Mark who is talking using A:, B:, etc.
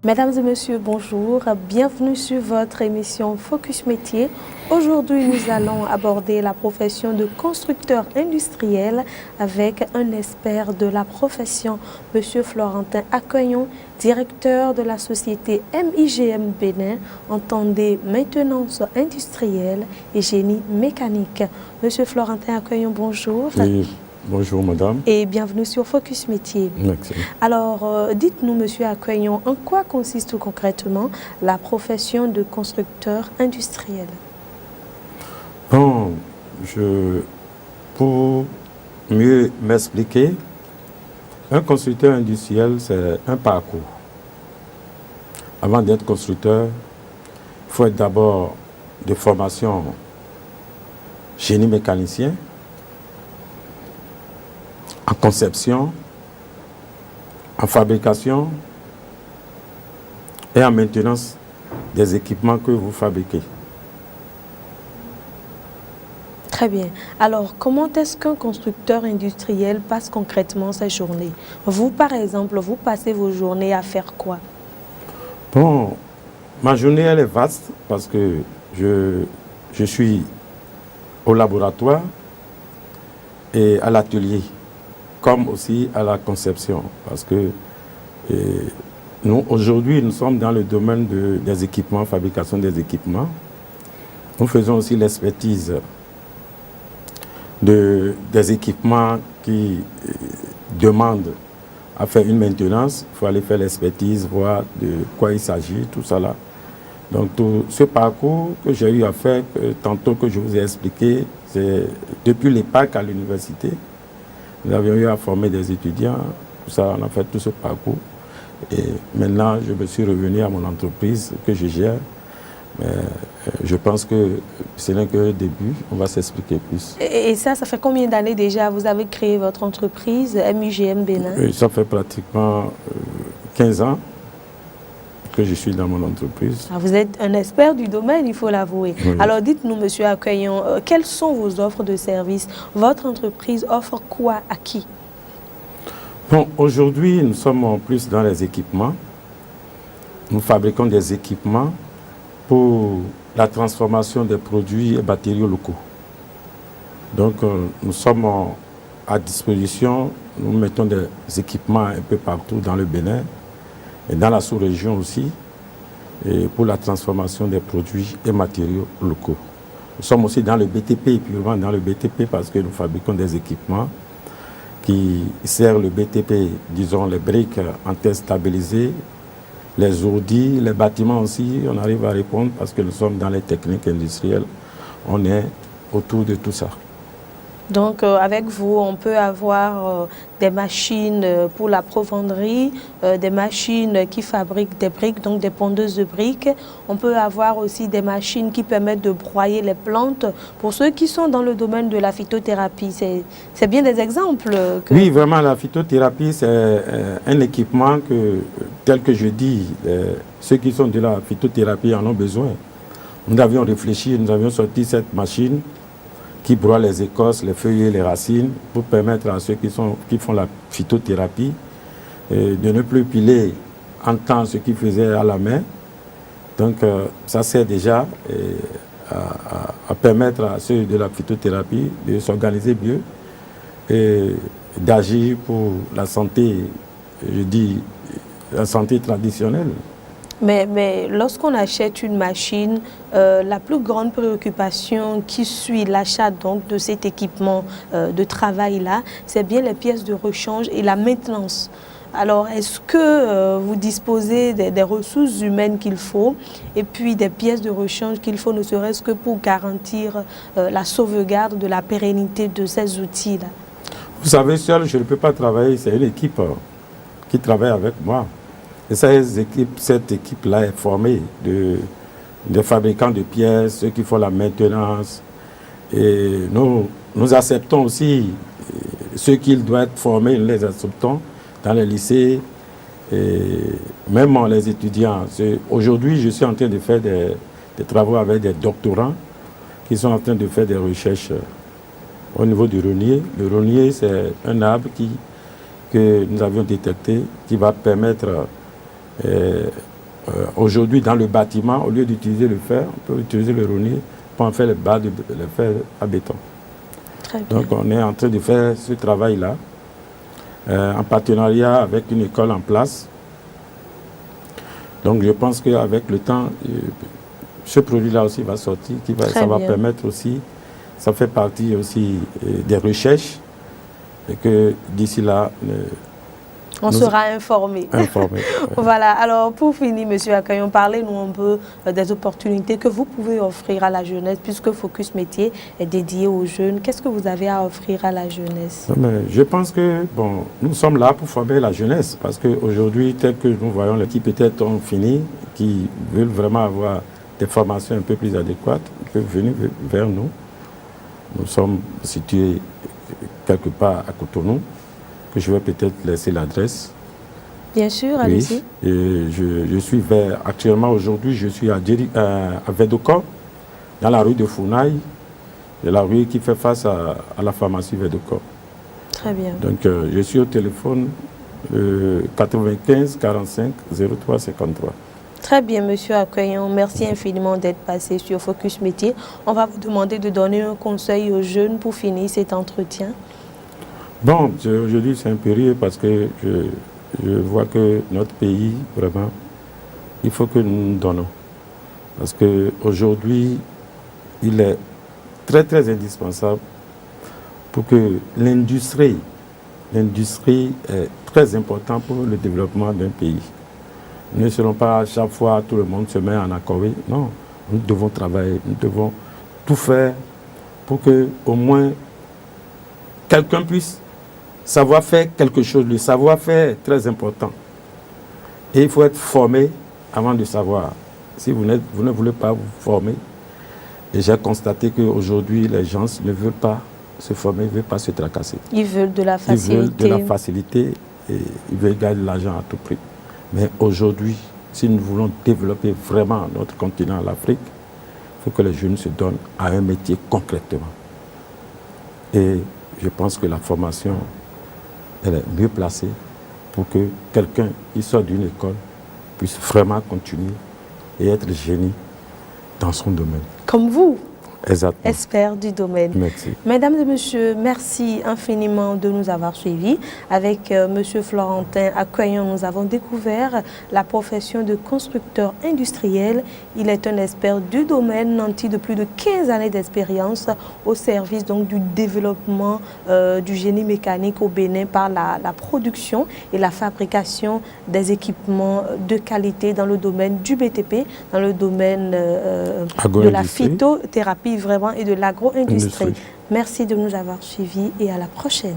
A: Mesdames et messieurs, bonjour. Bienvenue sur votre émission Focus Métier. Aujourd'hui, nous allons aborder la profession de constructeur industriel avec un expert de la profession, Monsieur Florentin Accueillon, directeur de la société MIGM Bénin, entendez maintenance industrielle et génie mécanique. Monsieur Florentin Accueillon, bonjour.
B: Oui. Bonjour madame.
A: Et bienvenue sur Focus Métier.
B: Merci.
A: Alors, dites-nous monsieur Accueillon, en quoi consiste concrètement la profession de constructeur industriel?
B: Bon, pour mieux m'expliquer, un constructeur industriel, c'est un parcours. Avant d'être constructeur, il faut être d'abord de formation génie mécanicien, en conception, en fabrication et en maintenance des équipements que vous fabriquez.
A: Très bien. Alors, comment est-ce qu'un constructeur industriel passe concrètement sa journée? Vous, par exemple, vous passez vos journées à faire quoi?
B: Bon, ma journée, elle est vaste parce que je suis au laboratoire et à l'atelier, comme aussi à la conception, parce que nous, aujourd'hui, nous sommes dans le domaine des équipements, fabrication des équipements. Nous faisons aussi l'expertise des équipements qui demandent à faire une maintenance. Il faut aller faire l'expertise, voir de quoi il s'agit, tout ça là. Donc, tout ce parcours que j'ai eu à faire, tantôt que je vous ai expliqué, c'est depuis l'EPAC à l'université. Nous avions eu à former des étudiants, tout ça, on a fait tout ce parcours. Et maintenant, je me suis revenu à mon entreprise que je gère. Mais je pense que ce n'est que le début, on va s'expliquer plus.
A: Et ça fait combien d'années déjà vous avez créé votre entreprise MIGM Bénin?
B: Ça fait pratiquement 15 ans que je suis dans mon entreprise.
A: Ah, vous êtes un expert du domaine, il faut l'avouer. Oui. Alors dites-nous, monsieur Accueillon, quelles sont vos offres de services? Votre entreprise offre quoi à qui?
B: Bon, aujourd'hui, nous sommes en plus dans les équipements. Nous fabriquons des équipements pour la transformation des produits et matériaux locaux. Donc, nous sommes à disposition, nous mettons des équipements un peu partout dans le Bénin et dans la sous-région aussi, et pour la transformation des produits et matériaux locaux. Nous sommes aussi dans le BTP, purement dans le BTP, parce que nous fabriquons des équipements qui servent le BTP, disons les briques en terre stabilisée, les ordi, les bâtiments aussi, on arrive à répondre parce que nous sommes dans les techniques industrielles, on est autour de tout ça.
A: Donc, avec vous, on peut avoir des machines pour la profonderie, des machines qui fabriquent des briques, donc des pondeuses de briques. On peut avoir aussi des machines qui permettent de broyer les plantes. Pour ceux qui sont dans le domaine de la phytothérapie, c'est bien des exemples que...
B: Oui, vraiment, la phytothérapie, c'est un équipement que, tel que je dis, ceux qui sont de la phytothérapie en ont besoin. Nous avions réfléchi, nous avions sorti cette machine qui broie les écorces, les feuilles et les racines pour permettre à ceux qui font la phytothérapie de ne plus piler en temps ce qu'ils faisaient à la main. Donc ça sert déjà à permettre à ceux de la phytothérapie de s'organiser mieux et d'agir pour la santé, je dis, la santé traditionnelle.
A: Mais lorsqu'on achète une machine, la plus grande préoccupation qui suit l'achat donc de cet équipement de travail-là, c'est bien les pièces de rechange et la maintenance. Alors, est-ce que vous disposez des ressources humaines qu'il faut et puis des pièces de rechange qu'il faut, ne serait-ce que pour garantir la sauvegarde de la pérennité de ces outils-là?
B: Vous savez, seul, je ne peux pas travailler, c'est une équipe qui travaille avec moi. Et cette équipe-là est formée de fabricants de pièces, ceux qui font la maintenance. Et nous acceptons aussi ceux qui doivent être formés, nous les acceptons dans les lycées, et même les étudiants. Aujourd'hui, je suis en train de faire des travaux avec des doctorants qui sont en train de faire des recherches au niveau du rognier. Le rognier, c'est un arbre que nous avions détecté qui va permettre aujourd'hui, dans le bâtiment, au lieu d'utiliser le fer, on peut utiliser le rognier pour en faire le fer à béton.
A: Très bien.
B: Donc, on est en train de faire ce travail-là, en partenariat avec une école en place. Donc, je pense qu'avec le temps, ce produit-là aussi va sortir, ça va permettre aussi, ça fait partie aussi des recherches, et que d'ici là,
A: on sera informé. Voilà. Alors, pour finir, M. Akayon, parlez-nous un peu des opportunités que vous pouvez offrir à la jeunesse, puisque Focus Métier est dédié aux jeunes. Qu'est-ce que vous avez à offrir à la jeunesse?
B: Je pense que nous sommes là pour former la jeunesse, parce qu'aujourd'hui, tel que nous voyons, les qui peut-être ont fini, qui veulent vraiment avoir des formations un peu plus adéquates, peuvent venir vers nous. Nous sommes situés quelque part à Cotonou, que je vais peut-être laisser l'adresse.
A: Bien sûr, allez-y.
B: Et je suis actuellement aujourd'hui, je suis à Vedoko, dans la rue de Founaï, c'est la rue qui fait face à la pharmacie Vedoko.
A: Très bien.
B: Donc je suis au téléphone 95 45 03 53.
A: Très bien, Monsieur Akayon. Merci infiniment d'être passé sur Focus Métier. On va vous demander de donner un conseil aux jeunes pour finir cet entretien.
B: Bon, aujourd'hui c'est un peu rire parce que je vois que notre pays, vraiment, il faut que nous nous donnons. Parce qu'aujourd'hui, il est très très indispensable pour que l'industrie est très importante pour le développement d'un pays. Nous ne serons pas à chaque fois, tout le monde se met en accord. Non, nous devons travailler, nous devons tout faire pour que au moins quelqu'un puisse savoir faire quelque chose. Le savoir-faire est très important. Et il faut être formé avant de savoir. Si vous ne voulez pas vous former, et j'ai constaté qu'aujourd'hui, les gens ne veulent pas se former, ne veulent pas se tracasser.
A: Ils veulent de la facilité.
B: Ils veulent de la facilité et ils veulent gagner de l'argent à tout prix. Mais aujourd'hui, si nous voulons développer vraiment notre continent, l'Afrique, il faut que les jeunes se donnent à un métier concrètement. Et je pense que la formation, elle est mieux placée pour que quelqu'un qui sort d'une école puisse vraiment continuer et être génie dans son domaine.
A: Comme vous.
B: Exactement.
A: Expert du domaine.
B: Merci.
A: Mesdames et messieurs, merci infiniment de nous avoir suivis. Avec monsieur Florentin Akayon, nous avons découvert la profession de constructeur industriel. Il est un expert du domaine, nanti de plus de 15 années d'expérience au service donc du développement du génie mécanique au Bénin par la production et la fabrication des équipements de qualité dans le domaine du BTP, dans le domaine de la phytothérapie vraiment et de l'agro-industrie. Merci de nous avoir suivis et à la prochaine.